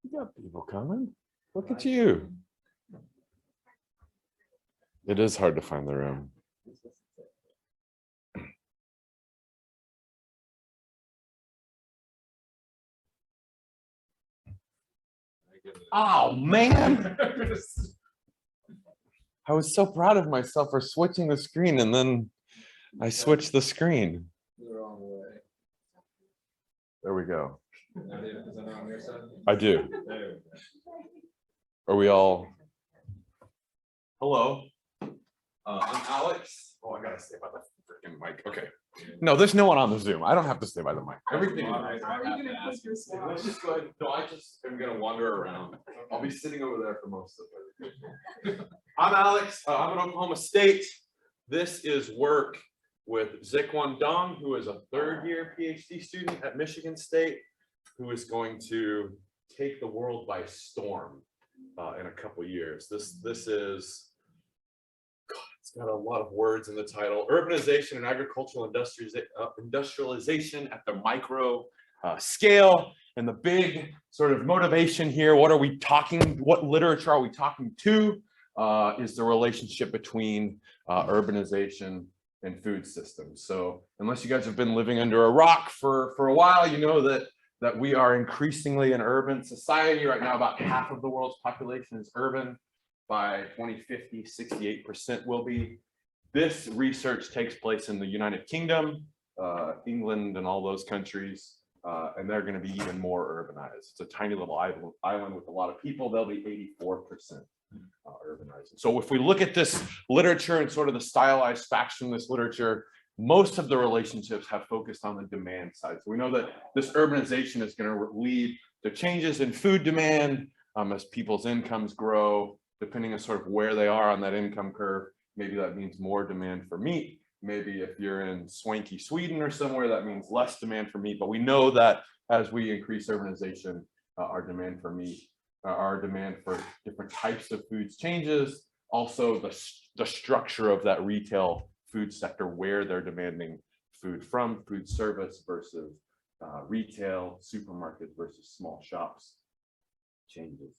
You got people coming. Look at you. It is hard to find the room. Oh, man. I was so proud of myself for switching the screen, and then I switched the screen. The wrong way. There we go. Is that on your side? I do. There we go. Are we all? Hello. I'm Alex. Oh, I gotta stay by the freaking mic. Okay. No, there's no one on the Zoom. I don't have to stay by the mic. Everything. Let's just go ahead. No, I just am gonna wander around. I'll be sitting over there for most of it. I'm Alex. I'm at Oklahoma State. This is work with Zikwon Dong, who is a third-year PhD student at Michigan State, who is going to take the world by storm in a couple years. This is. It's got a lot of words in the title. Urbanization and agricultural industrialization at the micro scale. And the big sort of motivation here, what are we talking, what literature are we talking to, is the relationship between urbanization and food systems. So unless you guys have been living under a rock for a while, you know that we are increasingly an urban society. Right now, about half of the world's population is urban. By 2050, 68% will be. This research takes place in the United Kingdom, England, and all those countries, and they're going to be even more urbanized. It's a tiny little island with a lot of people. They'll be 84% urbanized. So if we look at this literature and sort of the stylized facts in this literature, most of the relationships have focused on the demand side. So we know that this urbanization is going to lead to changes in food demand as people's incomes grow. Depending on sort of where they are on that income curve, maybe that means more demand for meat. Maybe if you're in swanky Sweden or somewhere, that means less demand for meat. But we know that as we increase urbanization, our demand for meat, our demand for different types of foods changes. Also, the structure of that retail food sector, where they're demanding food from, food service versus retail, supermarkets versus small shops changes.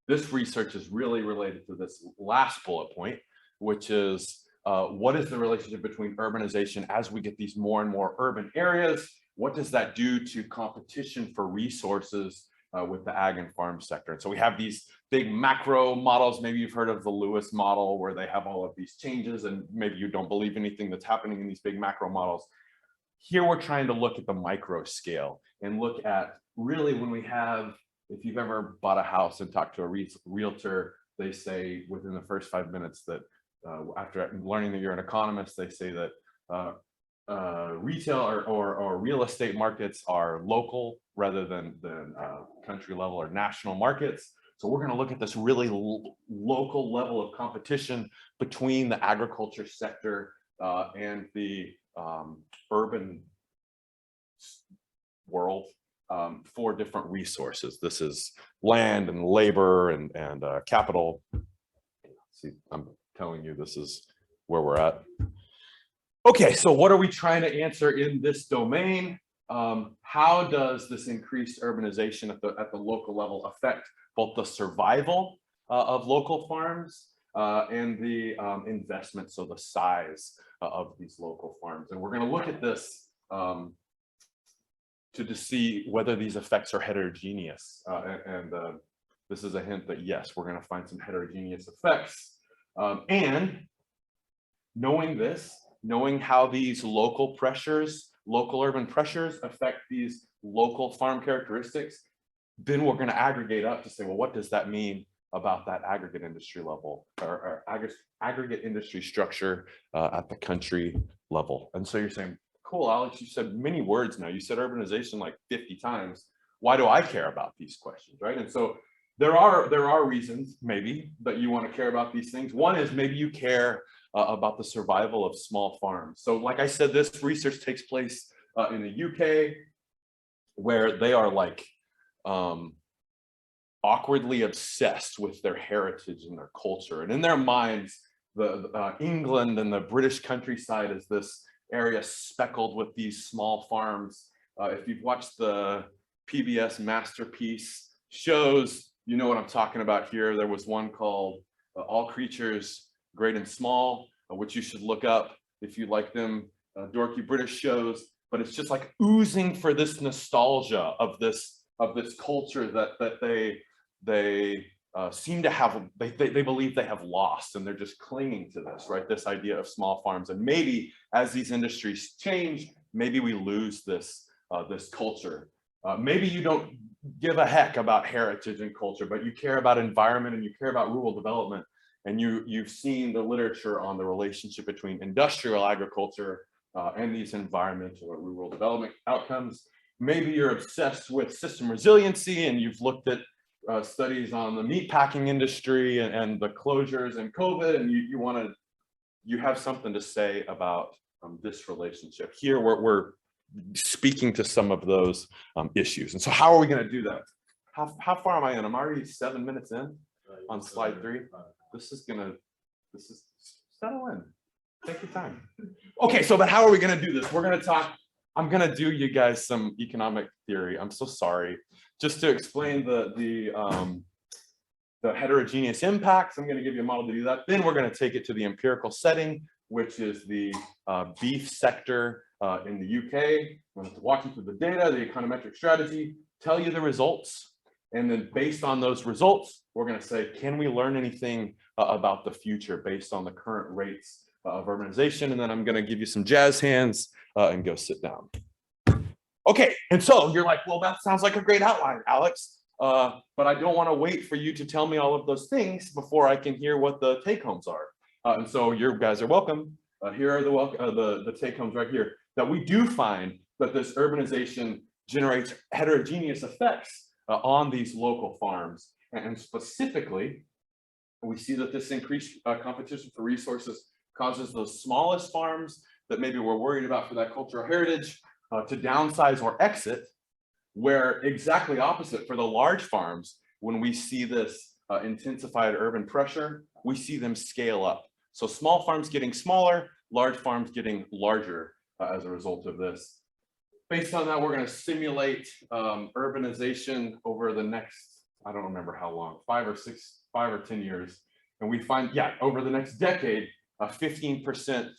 This research is really related to this last bullet point, which is what is the relationship between urbanization as we get these more and more urban areas? What does that do to competition for resources with the ag and farm sector? And so we have these big macro models. Maybe you've heard of the Lewis model, where they have all of these changes, and maybe you don't believe anything that's happening in these big macro models. Here we're trying to look at the micro scale and look at really when we have, if you've ever bought a house and talked to a realtor, they say within the first 5 minutes that after learning that you're an economist, they say that retail or real estate markets are local rather than country level or national markets. So we're going to look at this really local level of competition between the agriculture sector and the urban world. For different resources. This is land and labor and capital. See, I'm telling you, this is where we're at. Okay, so what are we trying to answer in this domain? How does this increased urbanization at the local level affect both the survival of local farms and the investment, so the size of these local farms? And we're going to look at this to see whether these effects are heterogeneous. This is a hint that yes, we're going to find some heterogeneous effects. And knowing this, knowing how these local urban pressures affect these local farm characteristics, then we're going to aggregate up to say, well, what does that mean about that aggregate industry level or aggregate industry structure at the country level? And so you're saying, cool, Alex, you said many words now. You said urbanization like 50 times. Why do I care about these questions, right? And so there are reasons maybe that you want to care about these things. One is maybe you care about the survival of small farms. So like I said, this research takes place in the UK, where they are like awkwardly obsessed with their heritage and their culture. And in their minds, the England and the British countryside is this area speckled with these small farms. If you've watched the PBS masterpiece, shows, you know what I'm talking about here. There was one called All Creatures, Great and Small, which you should look up if you like them dorky British shows. But it's just like oozing for this nostalgia of this culture that they seem to have, they believe they have lost, and they're just clinging to this, right? This idea of small farms. And maybe as these industries change, maybe we lose this culture. Maybe you don't give a heck about heritage and culture, but you care about environment and you care about rural development. And you've seen the literature on the relationship between industrial agriculture and these environmental or rural development outcomes. Maybe you're obsessed with system resiliency and you've looked at studies on the meatpacking industry and the closures and COVID, and you have something to say about this relationship. Here we're speaking to some of those issues. And so how are we going to do that? How far am I in? I'm already 7 minutes in on slide 3. This is settle in. Take your time. Okay, so but how are we going to do this? We're going to talk. I'm going to do you guys some economic theory. I'm so sorry. Just to explain the heterogeneous impacts, I'm going to give you a model to do that. Then we're going to take it to the empirical setting, which is the beef sector in the UK. I'm going to walk you through the data, the econometric strategy, tell you the results. And then based on those results, we're going to say, can we learn anything about the future based on the current rates of urbanization? And then I'm going to give you some jazz hands and go sit down. Okay, and so you're like, well, that sounds like a great outline, Alex. But I don't want to wait for you to tell me all of those things before I can hear what the take-homes are. And so you guys are welcome. Here are the take-homes right here. That we do find that this urbanization generates heterogeneous effects on these local farms. And specifically, we see that this increased competition for resources causes those smallest farms that maybe we're worried about for that cultural heritage to downsize or exit, where exactly opposite for the large farms, when we see this intensified urban pressure, we see them scale up. So small farms getting smaller, large farms getting larger as a result of this. Based on that, we're going to simulate urbanization over the next, I don't remember how long, 5 or 10 years. And we find, yeah, over the next decade, a 15%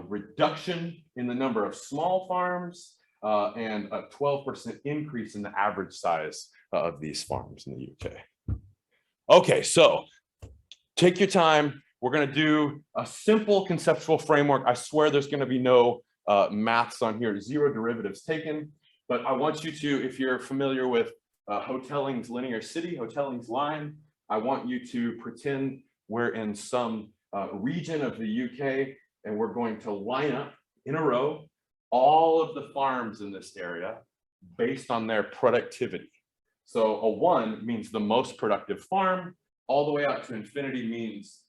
reduction in the number of small farms and a 12% increase in the average size of these farms in the UK. Okay, so take your time. We're going to do a simple conceptual framework. I swear there's going to be no maths on here, 0 derivatives taken. But I want you to, if you're familiar with Hotelling's linear city, Hotelling's line, I want you to pretend we're in some region of the UK, and we're going to line up in a row all of the farms in this area based on their productivity. So a 1 means the most productive farm, all the way out to infinity means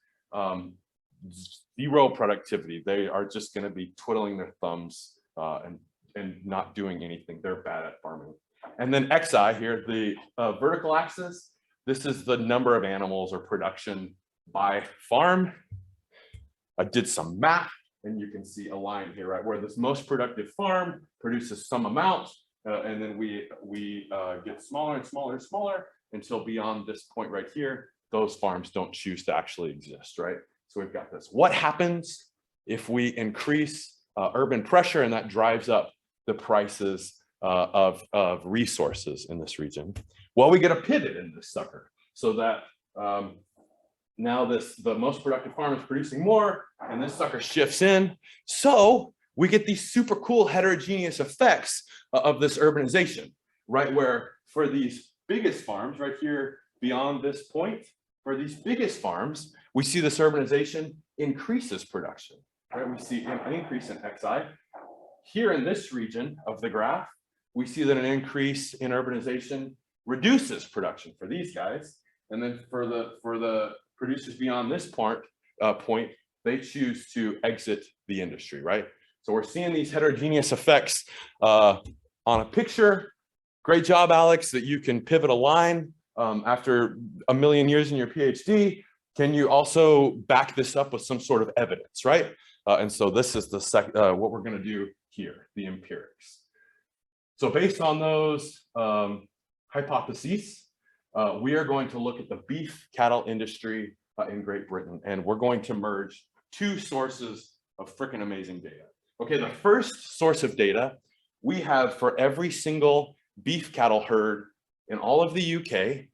0 productivity. They are just going to be twiddling their thumbs and not doing anything. They're bad at farming. And then XI here, the vertical axis, this is the number of animals or production by farm. I did some math, and you can see a line here, right, where this most productive farm produces some amount, and then we get smaller and smaller and smaller until beyond this point right here, those farms don't choose to actually exist, right? So we've got this. What happens if we increase urban pressure and that drives up the prices of resources in this region? Well, we get a pivot in this sucker so that now the most productive farm is producing more and this sucker shifts in. So we get these super cool heterogeneous effects of this urbanization, right? Where for these biggest farms right here beyond this point, for these biggest farms, we see this urbanization increases production, right? We see an increase in XI. Here in this region of the graph, we see that an increase in urbanization reduces production for these guys. And then for the producers beyond this point, they choose to exit the industry, right? So we're seeing these heterogeneous effects on a picture. Great job, Alex, that you can pivot a line after a million years in your PhD. Can you also back this up with some sort of evidence, right? And so this is what we're going to do here, the empirics. So based on those hypotheses. We are going to look at the beef cattle industry in Great Britain, and we're going to merge two sources of freaking amazing data. Okay, the first source of data we have for every single beef cattle herd in all of the UK.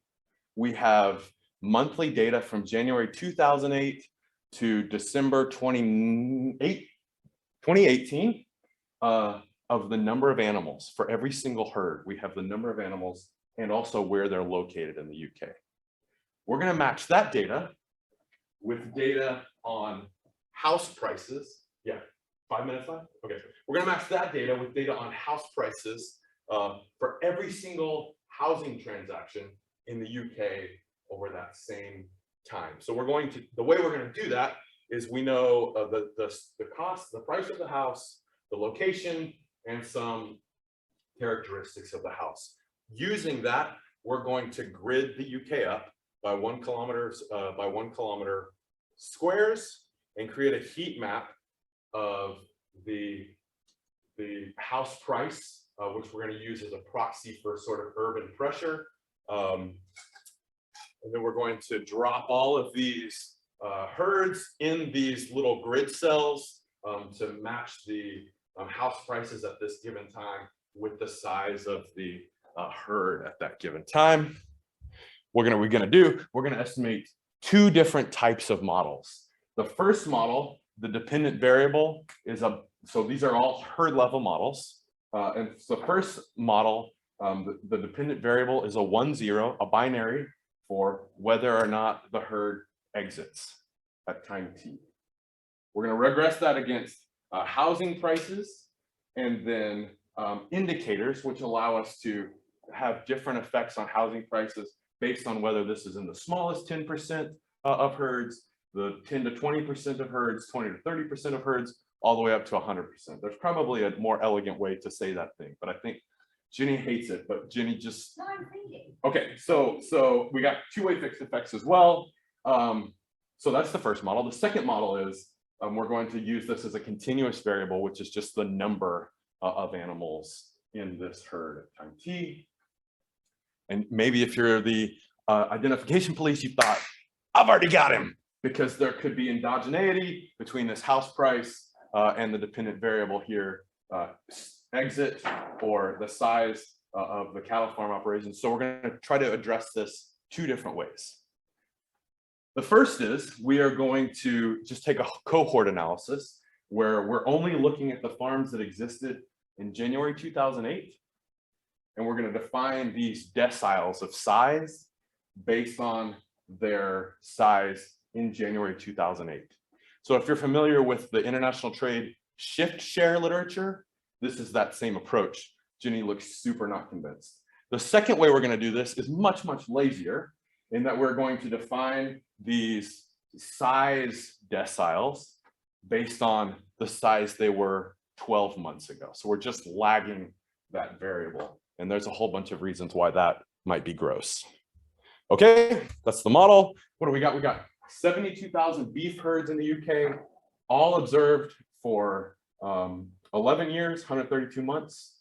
We have monthly data from January 2008 to December 2018 of the number of animals for every single herd. We have the number of animals and also where they're located in the UK. We're going to match that data with data on house prices. Yeah, 5 minutes left? Okay. We're going to match that data with data on house prices for every single housing transaction in the UK over that same time. So we're going to, the way we're going to do that is we know the cost, the price of the house, the location, and some characteristics of the house. Using that, we're going to grid the UK up by 1 kilometer squares and create a heat map of the house price, which we're going to use as a proxy for sort of urban pressure. And then we're going to drop all of these herds in these little grid cells to match the house prices at this given time with the size of the herd at that given time. We're gonna estimate two different types of models. The first model, the dependent variable, is so these are all herd level models. And the first model, the dependent variable is a 1-0, a binary for whether or not the herd exits at time t. We're going to regress that against housing prices and then indicators, which allow us to have different effects on housing prices based on whether this is in the smallest 10% of herds, the 10 to 20% of herds, 20 to 30% of herds, all the way up to 100%. There's probably a more elegant way to say that thing, but I think Jenny hates it, but Jenny just. No, I'm thinking. Okay, so we got two-way fixed effects as well. So that's the first model. The second model is we're going to use this as a continuous variable, which is just the number of animals in this herd at time t. And maybe if you're the identification police, you thought, I've already got him, because there could be endogeneity between this house price and the dependent variable here, exit or the size of the cattle farm operation. So we're going to try to address this two different ways. The first is we are going to just take a cohort analysis where we're only looking at the farms that existed in January 2008. And we're going to define these deciles of size based on their size in January 2008. So if you're familiar with the international trade shift share literature, this is that same approach. Jenny looks super not convinced. The second way we're going to do this is much, much lazier in that we're going to define these size deciles based on the size they were 12 months ago. So we're just lagging that variable. And there's a whole bunch of reasons why that might be gross. Okay, that's the model. What do we got? We got 72,000 beef herds in the UK, all observed for 11 years, 132 months.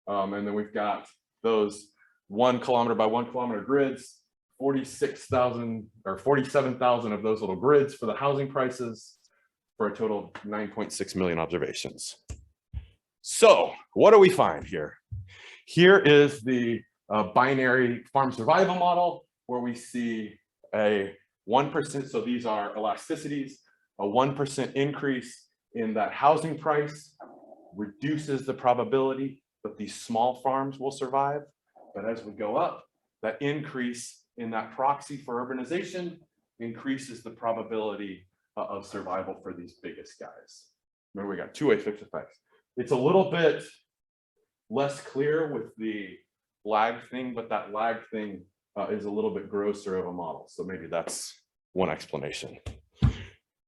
And then we've got those 1 kilometer by 1 kilometer grids, 46,000 or 47,000 of those little grids for the housing prices for a total of 9.6 million observations. So what do we find here? Here is the binary farm survival model where we see a 1%, so these are elasticities, a 1% increase in that housing price reduces the probability that these small farms will survive. But as we go up, that increase in that proxy for urbanization increases the probability of survival for these biggest guys. Remember, we got two-way fixed effects. It's a little bit less clear with the lag thing, but that lag thing is a little bit grosser of a model. So maybe that's one explanation.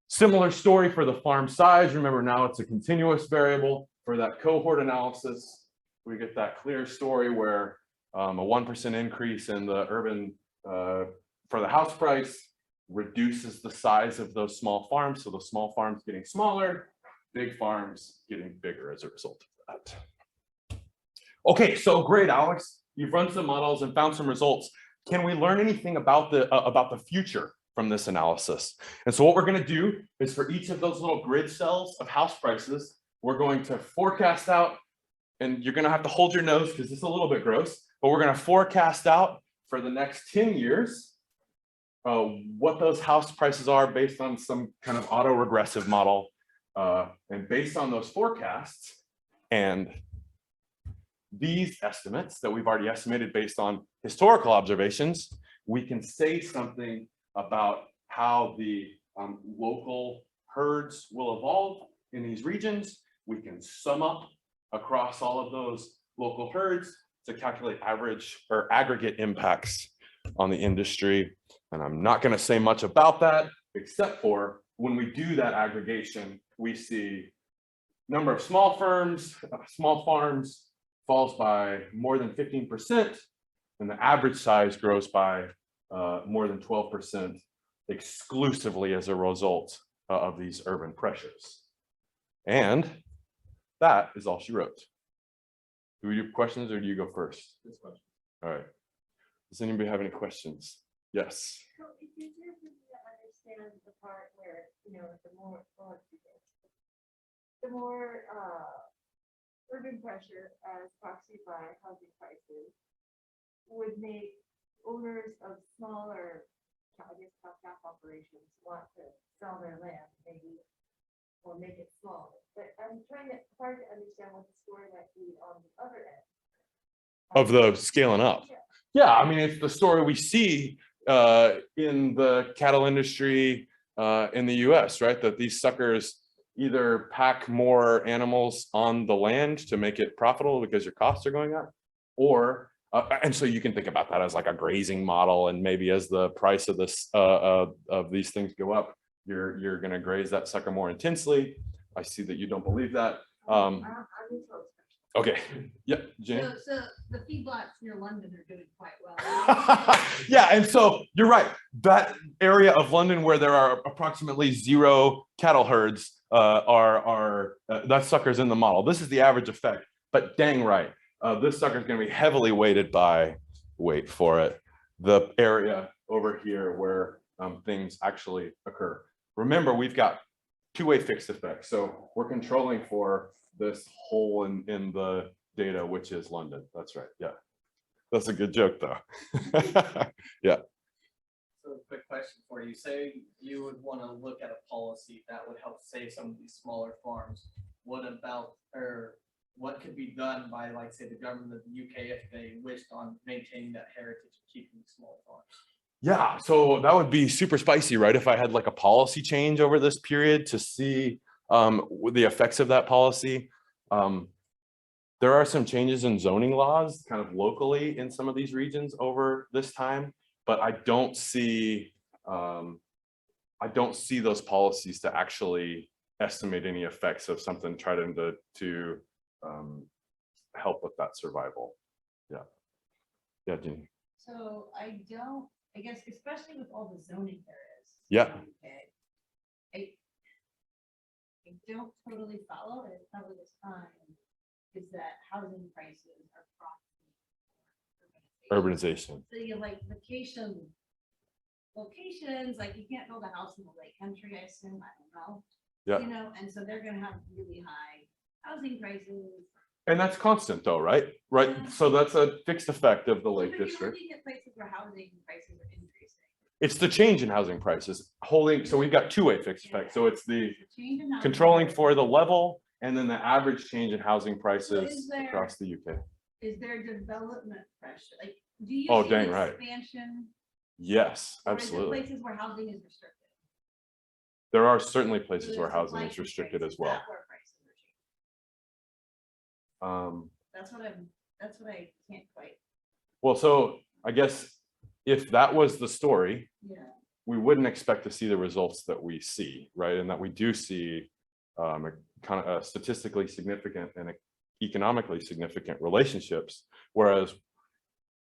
Similar story for the farm size. Remember, now it's a continuous variable. For that cohort analysis, we get that clear story where a 1% increase in the urban for the house price reduces the size of those small farms. So the small farms getting smaller, big farms getting bigger as a result of that. Okay, so great, Alex. you've run some models and found some results. Can we learn anything about the future from this analysis? And so what we're going to do is for each of those little grid cells of house prices, we're going to forecast out, and you're going to have to hold your nose because it's a little bit gross, but we're going to forecast out for the next 10 years what those house prices are based on some kind of autoregressive model. And based on those forecasts and these estimates that we've already estimated based on historical observations, we can say something about how the local herds will evolve in these regions. We can sum up across all of those local herds to calculate average or aggregate impacts on the industry. And I'm not going to say much about that, except for when we do that aggregation, we see number of small farms falls by more than 15%, and the average size grows by more than 12% exclusively as a result of these urban pressures. And that is all she wrote. Do we do questions or do you go first? All right. Does anybody have any questions? Yes. So it's easier for me to understand the part where, you know, the more urban pressure as proxied by housing prices would make owners of smaller, I guess, cap operations want to sell their land, maybe, or make it smaller. But I'm hard to understand what the story might be on the other end. Of the scaling up. Yeah, I mean, it's the story we see in the cattle industry in the US, right? That these suckers either pack more animals on the land to make it profitable because your costs are going up, or and so you can think about that as like a grazing model, and maybe as the price of this of these things go up, you're going to graze that sucker more intensely. I see that you don't believe that. Okay, yeah, Jane. So the feedlots near London are doing quite well. Yeah, and so you're right. That area of London where there are approximately 0 cattle herds that sucker's in the model. This is the average effect, but dang right. This sucker is going to be heavily weighted by, wait for it, the area over here where things actually occur. Remember, we've got two-way fixed effects. So we're controlling for this hole in the data, which is London. That's right. Yeah. That's a good joke though. Yeah. So a quick question for you. Say you would want to look at a policy that would help save some of these smaller farms. What about, or what could be done by, like, say, the government of the UK if they wished on maintaining that heritage of keeping small farms? Yeah, so that would be super spicy, right? If I had like a policy change over this period to see the effects of that policy. There are some changes in zoning laws kind of locally in some of these regions over this time, but I don't see those policies to actually estimate any effects of something trying to help with that survival. Yeah. Yeah, Jeannie. So I guess, especially with all the zoning there is. Yeah. I don't totally follow it. Probably this time is that housing prices are Urbanization. So you like locations, like you can't build a house in the lake country, I assume, I don't know. Yeah. You know, and so they're gonna have really high housing prices. And that's constant though, right? Right. Yeah. So that's a fixed effect of the But Lake you're District. looking at places where housing prices are increasing. It's the change in housing prices holding. So we've got two-way fixed effect. So it's the Change in housing controlling prices. for the level and then the average change in housing So prices is there- across the UK. Is there development pressure? Like, do you Oh, see dang an right. expansion? Yes, Or is it absolutely. places where housing is restricted? There are certainly So places there's where housing supply is restricted constraints. as well. Is that where prices are cheap? Um, That's what I can't quite, well, so I guess if that was the story, yeah. we wouldn't expect to see the results that we see, right? And that we do see a kind of statistically significant and economically significant relationships. Whereas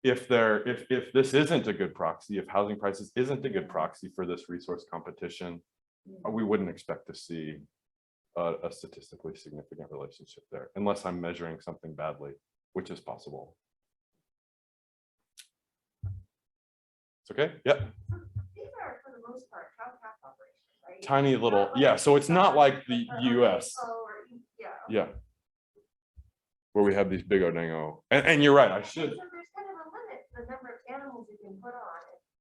if this isn't a good proxy, if housing prices isn't a good proxy for this resource competition, we wouldn't expect to see a statistically significant relationship there, unless I'm measuring something badly, which is possible. It's okay? Yeah, These are for the most part cow-calf operations, right? tiny little, Not like yeah, so it's not like the or US. Yeah. Yeah. Where we have these big Odango. And you're right, I And so should. there's kind of a limit to the number of animals you can put on,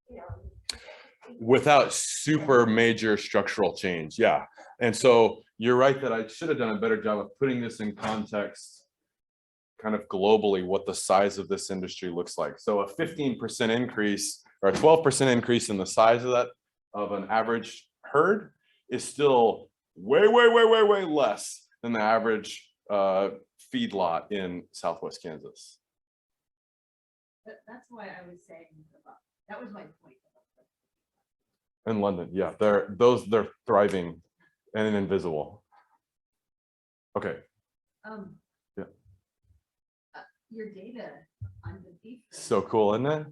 you know. Without super major structural change, yeah. And so you're right that I should have done a better job of putting this in context, kind of globally, what the size of this industry looks like. So a 15% increase or a 12% increase in the size of that of an average herd is still way less than the average feedlot in Southwest Kansas. That's why I was saying, that was my point. In London, yeah, they're thriving and invisible. Okay. Yeah. Your data on the beef. So cool, isn't it?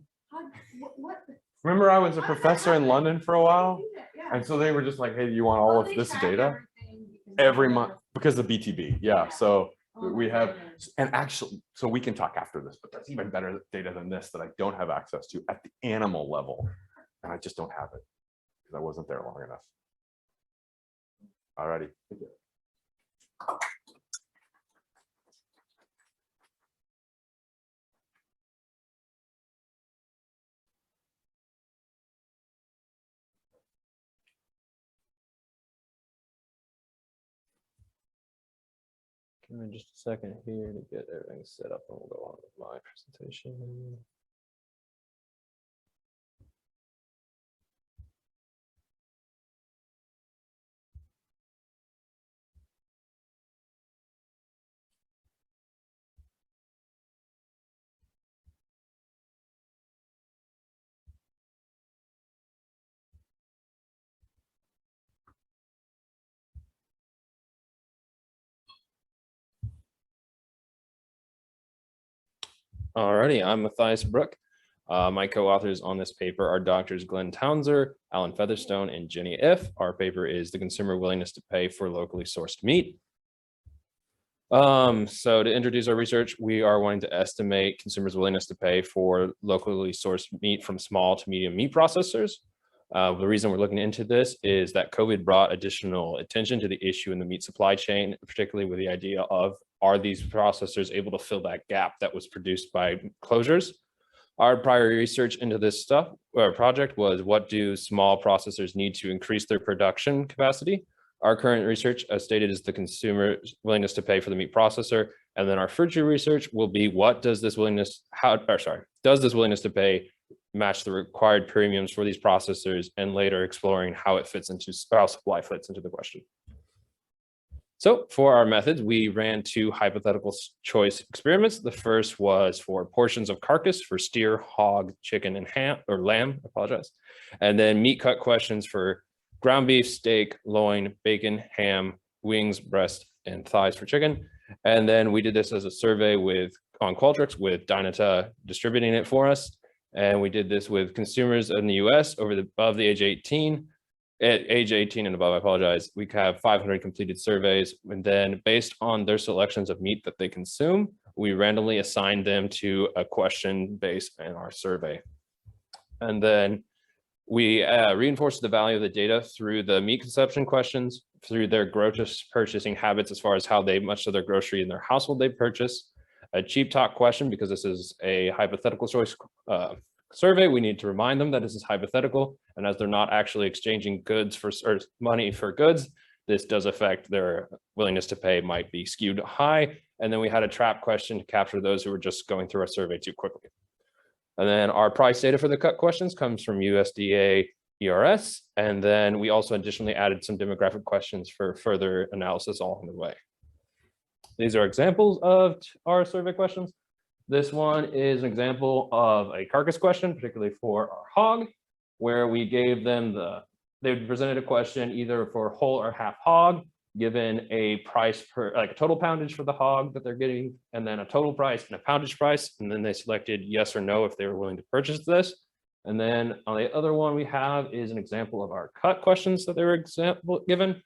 What? Remember, I was a professor in London for a while, Yeah. and so they were just like, "Hey, do you want all Oh, of they this track data everything because every they month know. because of BTB?" Yeah, Yeah. so Oh my we have, goodness. and actually, so we can talk after this, but there's even better data than this that I don't have access to at the animal level, and I just don't have it because I wasn't there long enough. Alrighty. Give me just a second here to get everything set up and we'll go on with my presentation. Alrighty, I'm Matthias Brook. My co-authors on this paper are Doctors Glenn Townser, Alan Featherstone, and Jenny If. Our paper is The Consumer Willingness to Pay for Locally Sourced Meat. So to introduce our research, we are wanting to estimate consumers' willingness to pay for locally sourced meat from small to medium meat processors. The reason we're looking into this is that COVID brought additional attention to the issue in the meat supply chain, particularly with the idea of, are these processors able to fill that gap that was produced by closures? Our prior research into this project was, what do small processors need to increase their production capacity? Our current research, as stated, is the consumer's willingness to pay for the meat processor. And then our future research will be, what does this willingness, does this willingness to pay match the required premiums for these processors, and later exploring how it fits into, how supply fits into the question. So for our methods, we ran two hypothetical choice experiments. The first was for portions of carcass for steer, hog, chicken, and ham or lamb, I apologize. And then meat cut questions for ground beef, steak, loin, bacon, ham, wings, breast, and thighs for chicken. And then we did this as a survey on Qualtrics with Dynata distributing it for us. And we did this with consumers in the US above the age 18. At age 18 and above, I apologize, we have 500 completed surveys. And then based on their selections of meat that they consume, we randomly assigned them to a question based in our survey. And then we reinforced the value of the data through the meat consumption questions, through their grocery purchasing habits as far as how much of their grocery in their household they purchase. A cheap talk question, because this is a hypothetical choice survey, we need to remind them that this is hypothetical, and as they're not actually exchanging goods for or money for goods, this does affect their willingness to pay, might be skewed high. And then we had a trap question to capture those who were just going through our survey too quickly. And then our price data for the cut questions comes from USDA ERS, and then we also additionally added some demographic questions for further analysis along the way. These are examples of our survey questions. This one is an example of a carcass question, particularly for our hog, where we gave them they presented a question either for whole or half hog, given a price per, like a total poundage for the hog that they're getting, and then a total price and a poundage price. And then they selected yes or no if they were willing to purchase this. And then on the other one we have is an example of our cut questions that they were given.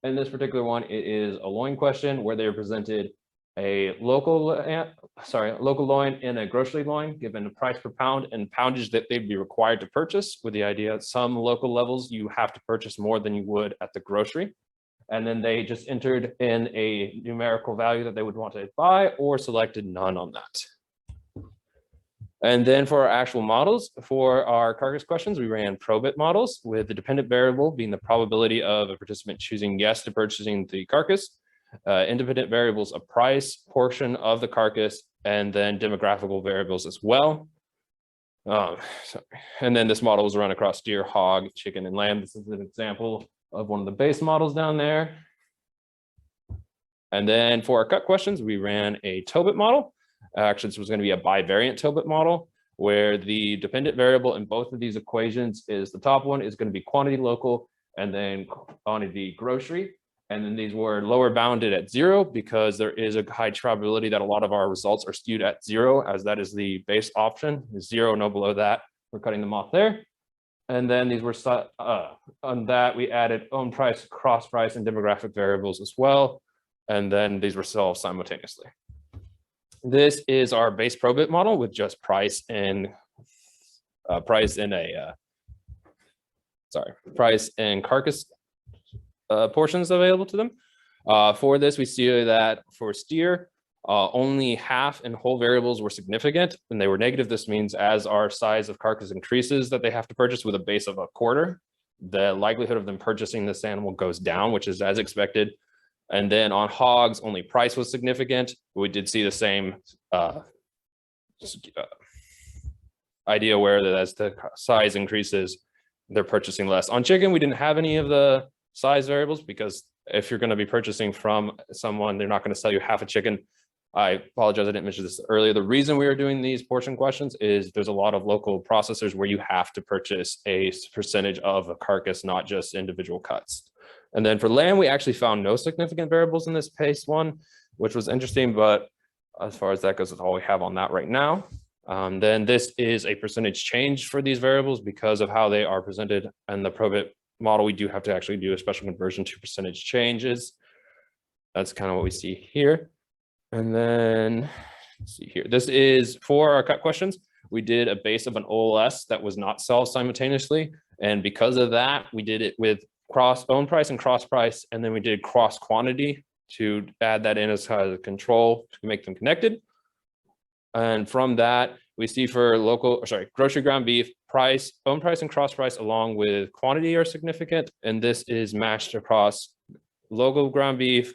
In this particular one, it is a loin question where they were presented a local loin and a grocery loin, given a price per pound and poundage that they'd be required to purchase, with the idea at some local levels, you have to purchase more than you would at the grocery. And then they just entered in a numerical value that they would want to buy or selected none on that. And then for our actual models, for our carcass questions, we ran Tobit models with the dependent variable being the probability of a participant choosing yes to purchasing the carcass, independent variables, a price, portion of the carcass, and then demographical variables as well. And then this model was run across deer, hog, chicken, and lamb. This is an example of one of the base models down there. And then for our cut questions, we ran a Tobit model. Actually, this was going to be a bivariant Tobit model, where the dependent variable in both of these equations is the top one is going to be quantity local and then quantity grocery. And then these were lower bounded at 0 because there is a high probability that a lot of our results are skewed at 0, as that is the base option, 0, no below that. We're cutting them off there. And then these were on that we added own price, cross price, and demographic variables as well. And then these were solved simultaneously. This is our base Tobit model with just price and price and carcass portions available to them. For this, we see that for steer, only half and whole variables were significant and they were negative. This means as our size of carcass increases that they have to purchase with a base of 1/4, the likelihood of them purchasing this animal goes down, which is as expected. And then on hogs, only price was significant. We did see the same idea where that as the size increases, they're purchasing less. On chicken, we didn't have any of the size variables because if you're going to be purchasing from someone, they're not going to sell you half a chicken. I apologize, I didn't mention this earlier. The reason we are doing these portion questions is there's a lot of local processors where you have to purchase a percentage of a carcass, not just individual cuts. And then for lamb, we actually found no significant variables in this pace one, which was interesting, but as far as that goes, that's all we have on that right now. Then this is a percentage change for these variables because of how they are presented in the Tobit model. We do have to actually do a special conversion to percentage changes. That's kind of what we see here. And then let's see here. This is for our cut questions. We did a base of an OLS that was not solved simultaneously. And because of that, we did it with own price and cross price. And then we did cross quantity to add that in as a control to make them connected. And from that, we see for grocery ground beef, price, own price and cross price along with quantity are significant. And this is matched across local ground beef,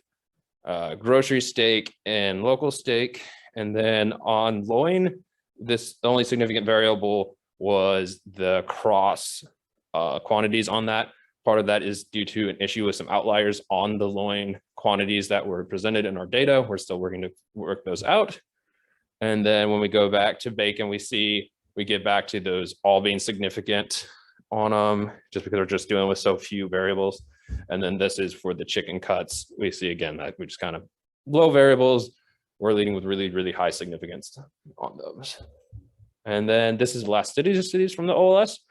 grocery steak, and local steak. And then on loin, the only significant variable was the cross quantities on that. Part of that is due to an issue with some outliers on the loin quantities that were presented in our data. We're still working to work those out. And then when we go back to bacon, we get back to those all being significant on them just because we're just dealing with so few variables. And then this is for the chicken cuts. We see again that we just kind of low variables. We're leading with really, really high significance on those. And then this is elasticities from the OLS,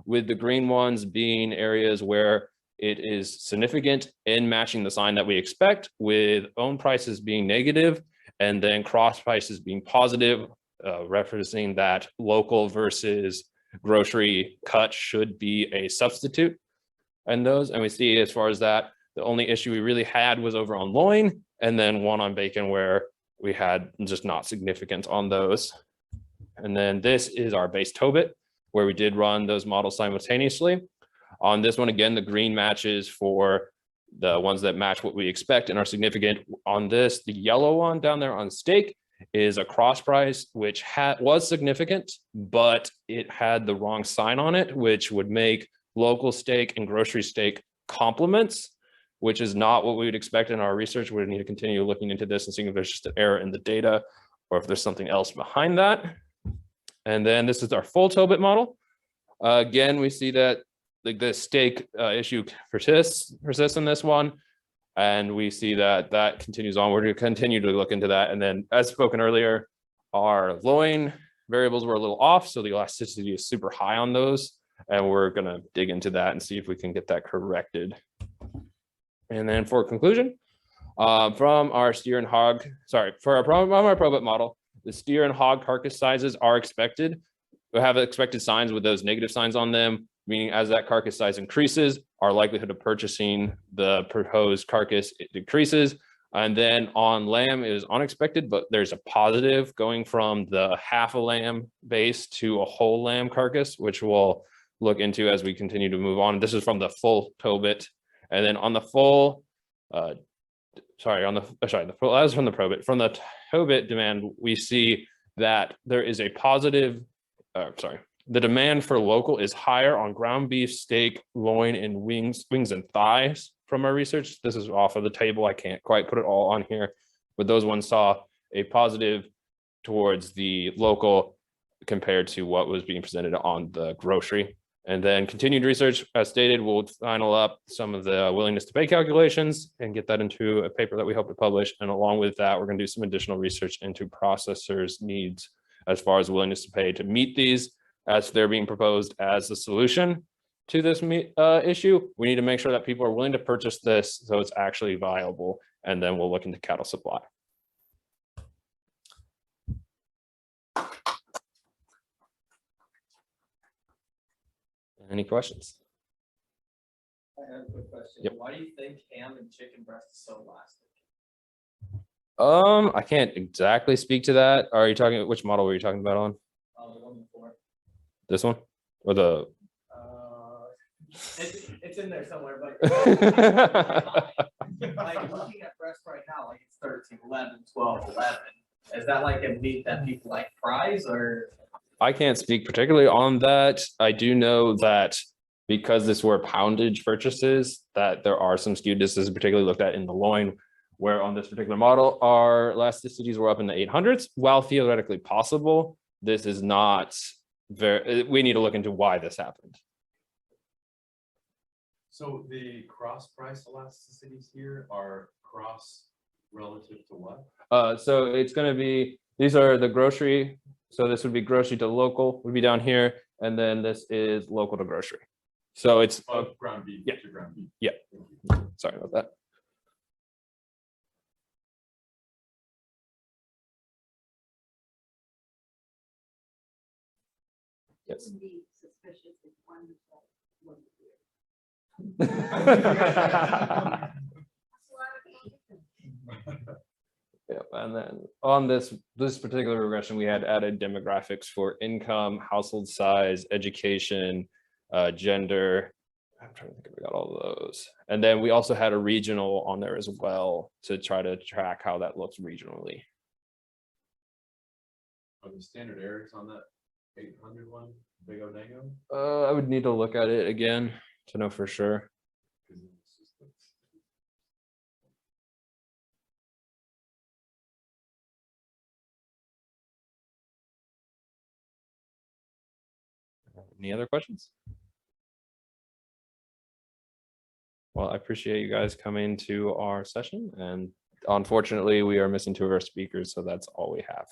with the green ones being areas where it is significant in matching the sign that we expect, with own prices being negative and then cross prices being positive, referencing that local versus grocery cut should be a substitute in those. And we see as far as that, the only issue we really had was over on loin, and then one on bacon where we had just not significant on those. And then this is our base Tobit, where we did run those models simultaneously. On this one, again, the green matches for the ones that match what we expect and are significant. On this, the yellow one down there on steak is a cross price, which was significant, but it had the wrong sign on it, which would make local steak and grocery steak complements, which is not what we would expect in our research. We would need to continue looking into this and seeing if there's just an error in the data or if there's something else behind that. And then this is our full Tobit model. Again, we see that the steak issue persists in this one. And we see that that continues on. We're going to continue to look into that. And then as spoken earlier, our loin variables were a little off. So the elasticity is super high on those. And we're going to dig into that and see if we can get that corrected. And then for conclusion, From our steer and hog, sorry, from our probit model, the steer and hog carcass sizes are expected. We have expected signs with those negative signs on them, meaning as that carcass size increases, our likelihood of purchasing the proposed carcass decreases. And then on lamb is unexpected, but there's a positive going from the half a lamb base to a whole lamb carcass, which we'll look into as we continue to move on. This is from the full Tobit. And then on the full, that was from the probit. From the Tobit demand, we see that there is a positive, the demand for local is higher on ground beef, steak, loin, and wings and thighs from our research. This is off of the table. I can't quite put it all on here, but those ones saw a positive towards the local compared to what was being presented on the grocery. And then continued research, as stated, will final up some of the willingness to pay calculations and get that into a paper that we hope to publish. And along with that, we're going to do some additional research into processors' needs as far as willingness to pay to meet these as they're being proposed as the solution to this issue. We need to make sure that people are willing to purchase this so it's actually viable, and then we'll look into cattle supply. Any questions? I have a quick question. Yep. Why do you think ham and chicken breast is so elastic? I can't exactly speak to that. Are you talking, which model were you talking about on? The one before. This one? Or the? It's in there somewhere, but like looking at breast right now, like it's 13, 11, 12, 11. Is that like a meat that people like fries or? I can't speak particularly on that. I do know that because this were poundage purchases, that there are some skewed. This is particularly looked at in the loin, where on this particular model, our elasticities were up in the 800s. While theoretically possible, this is not very, we need to look into why this happened. So the cross price elasticities here are cross relative to what? So it's going to be, these are the grocery. So this would be grocery to local, would be down here. And then this is local to grocery. So it's Ground beef. Yeah. To ground beef. Yeah. Thank you. Sorry about that. Yes. Wouldn't be suspicious if one wasn't here. Yep, and then on this particular regression, we had added demographics for income, household size, education, gender. I'm trying to think if we got all of those. And then we also had a regional on there as well to try to track how that looks regionally. Are the standard errors on that 800 one, big Onego? I would need to look at it again to know for sure. Any other questions? Well, I appreciate you guys coming to our session, and unfortunately we are missing two of our speakers, so that's all we have.